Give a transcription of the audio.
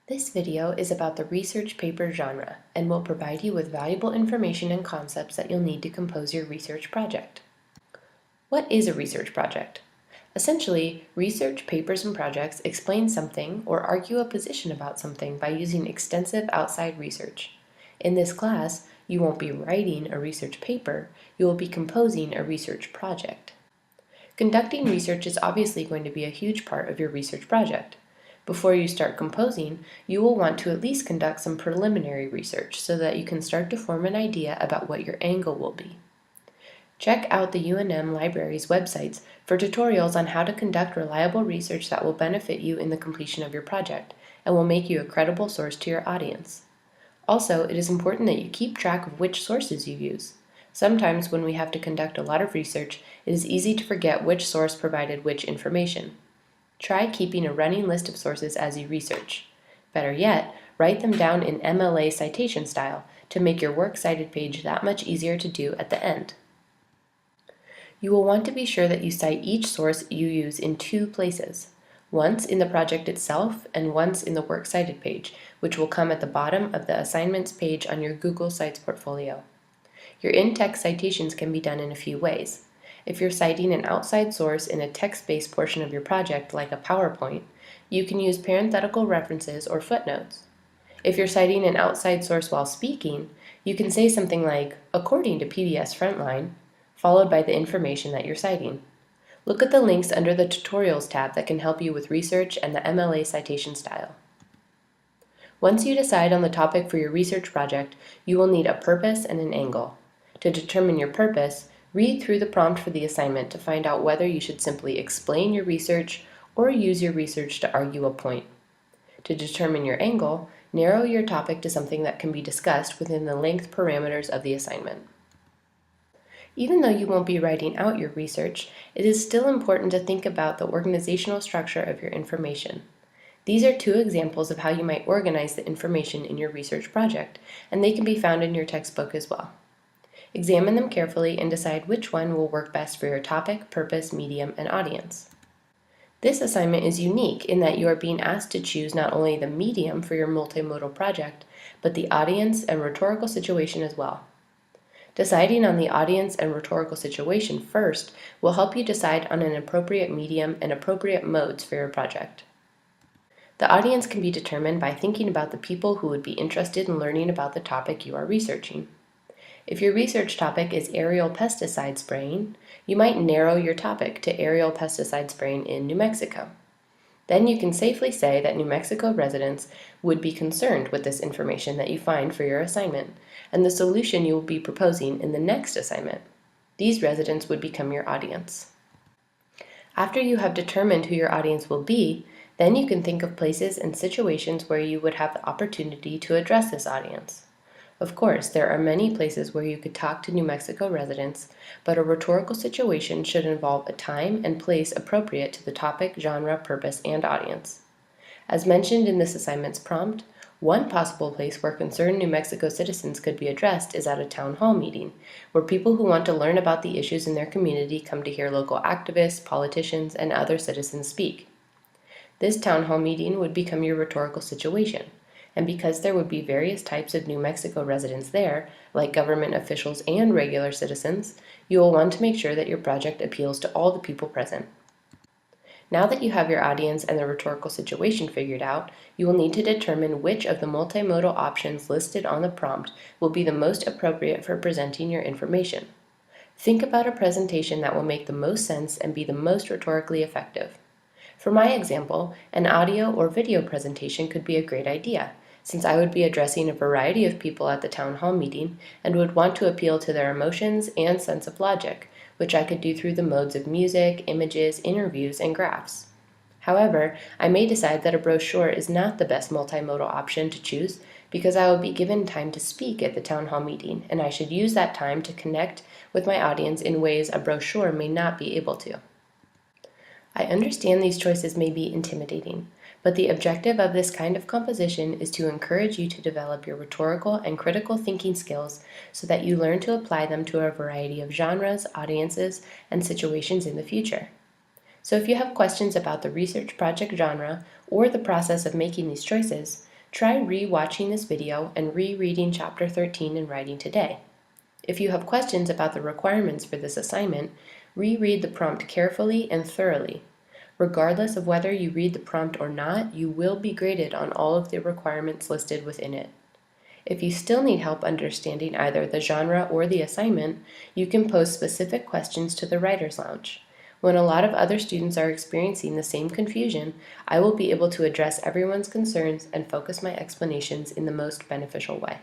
This video is about the research paper genre and will provide you with valuable information and concepts that you'll need to compose your research project. What is a research project? Essentially, research papers and projects explain something or argue a position about something by using extensive outside research. In this class, you won't be writing a research paper, you will be composing a research project. Conducting research is obviously going to be a huge part of your research project. Before you start composing, you will want to at least conduct some preliminary research so that you can start to form an idea about what your angle will be. Check out the UNM Library's websites for tutorials on how to conduct reliable research that will benefit you in the completion of your project and will make you a credible source to your audience. Also, it is important that you keep track of which sources you use. Sometimes when we have to conduct a lot of research, it is easy to forget which source provided which information. Try keeping a running list of sources as you research. Better yet, write them down in MLA citation style to make your works cited page that much easier to do at the end. You will want to be sure that you cite each source you use in two places, once in the project itself and once in the works cited page, which will come at the bottom of the assignments page on your Google Sites portfolio. Your in-text citations can be done in a few ways. If you're citing an outside source in a text-based portion of your project, like a PowerPoint, you can use parenthetical references or footnotes. If you're citing an outside source while speaking, you can say something like, according to PBS Frontline, followed by the information that you're citing. Look at the links under the Tutorials tab that can help you with research and the MLA citation style. Once you decide on the topic for your research project, you will need a purpose and an angle. To determine your purpose, read through the prompt for the assignment to find out whether you should simply explain your research or use your research to argue a point. To determine your angle, narrow your topic to something that can be discussed within the length parameters of the assignment. Even though you won't be writing out your research, it is still important to think about the organizational structure of your information. These are two examples of how you might organize the information in your research project, and they can be found in your textbook as well. Examine them carefully and decide which one will work best for your topic, purpose, medium, and audience. This assignment is unique in that you are being asked to choose not only the medium for your multimodal project, but the audience and rhetorical situation as well. Deciding on the audience and rhetorical situation first will help you decide on an appropriate medium and appropriate modes for your project. The audience can be determined by thinking about the people who would be interested in learning about the topic you are researching. If your research topic is aerial pesticide spraying, you might narrow your topic to aerial pesticide spraying in New Mexico. Then you can safely say that New Mexico residents would be concerned with this information that you find for your assignment and the solution you will be proposing in the next assignment. These residents would become your audience. After you have determined who your audience will be, then you can think of places and situations where you would have the opportunity to address this audience. Of course, there are many places where you could talk to New Mexico residents, but a rhetorical situation should involve a time and place appropriate to the topic, genre, purpose, and audience. As mentioned in this assignment's prompt, one possible place where concerned New Mexico citizens could be addressed is at a town hall meeting, where people who want to learn about the issues in their community come to hear local activists, politicians, and other citizens speak. This town hall meeting would become your rhetorical situation. And because there would be various types of New Mexico residents there, like government officials and regular citizens, you will want to make sure that your project appeals to all the people present. Now that you have your audience and the rhetorical situation figured out, you will need to determine which of the multimodal options listed on the prompt will be the most appropriate for presenting your information. Think about a presentation that will make the most sense and be the most rhetorically effective. For my example, an audio or video presentation could be a great idea, since I would be addressing a variety of people at the town hall meeting and would want to appeal to their emotions and sense of logic, which I could do through the modes of music, images, interviews, and graphs. However, I may decide that a brochure is not the best multimodal option to choose because I will be given time to speak at the town hall meeting, and I should use that time to connect with my audience in ways a brochure may not be able to. I understand these choices may be intimidating, but the objective of this kind of composition is to encourage you to develop your rhetorical and critical thinking skills so that you learn to apply them to a variety of genres, audiences, and situations in the future. So if you have questions about the research project genre or the process of making these choices, Try re-watching this video and rereading Chapter 13 and Writing Today. If you have questions about the requirements for this assignment, reread the prompt carefully and thoroughly. Regardless of whether you read the prompt or not, you will be graded on all of the requirements listed within it. If you still need help understanding either the genre or the assignment, you can pose specific questions to the Writer's Lounge. When a lot of other students are experiencing the same confusion, I will be able to address everyone's concerns and focus my explanations in the most beneficial way.